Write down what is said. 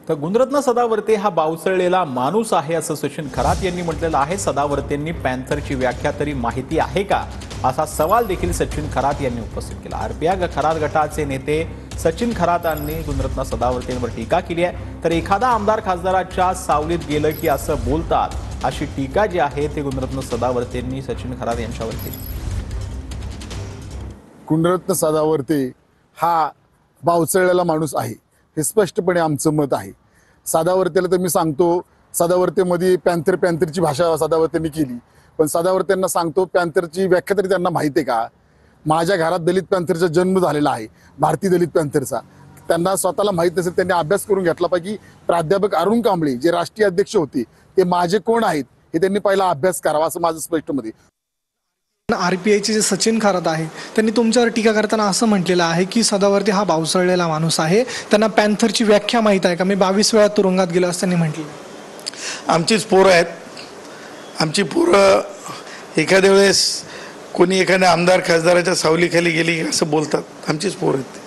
तर गुणरत्न सदावर्ते हा बावचळलेला माणूस आहे असं सचिन खरात यांनी म्हटलेलं आहे। सदावर्तेंनी पॅन्थरची व्याख्या तरी माहिती आहे का, असा सवाल देखील सचिन खरात यांनी उपस्थित केला। आरपीआय खरात गटाचे नेते सचिन खरातांनी गुणरत्न सदावर्तेंवर टीका केली आहे। तर एखादा आमदार खासदाराच्या सावलीत गेलं की असं बोलतात, अशी टीका जी आहे ते गुणरत्न सदावर्तेंनी सचिन खरात यांच्यावर केली। गुणरत्न सदावर्ते हा बावचळलेला माणूस आहे, हे स्पष्टपणे आमचं मत आहे। सदावर्तेला तर मी सांगतो, सदावर्तेमध्ये पॅन्थरची भाषा सदावर्तेंनी केली, पण सदावर्तेंना सांगतो पॅन्थरची व्याख्या तरी त्यांना माहिती आहे का? माझ्या घरात दलित पॅन्थरचा जन्म झालेला आहे, भारतीय दलित पॅन्थरचा। त्यांना स्वतःला माहीत नसेल, त्यांनी अभ्यास करून घेतला पाहिजे। प्राध्यापक अरुण कांबळे जे राष्ट्रीय अध्यक्ष होते, ते माझे कोण आहेत हे त्यांनी पहिला अभ्यास करावा, असं माझं स्पष्ट मत आहे। आरपीआयचे जे सचिन खरात आहे, त्यांनी तुमच्यावर टीका करताना असं म्हटलेलं आहे की सदावर्ते हा बावचळलेला माणूस आहे, त्यांना पॅन्थरची व्याख्या माहीत आहे का? मी 22 वेळा तुरुंगात गेलो असं त्यांनी म्हटलं। आमचीच पोरं आहेत, आमची पोरं एखाद्या वेळेस कोणी एखाद्या आमदार खासदाराच्या सावलीखाली गेली असं बोलतात, आमचीच पोरं आहेत।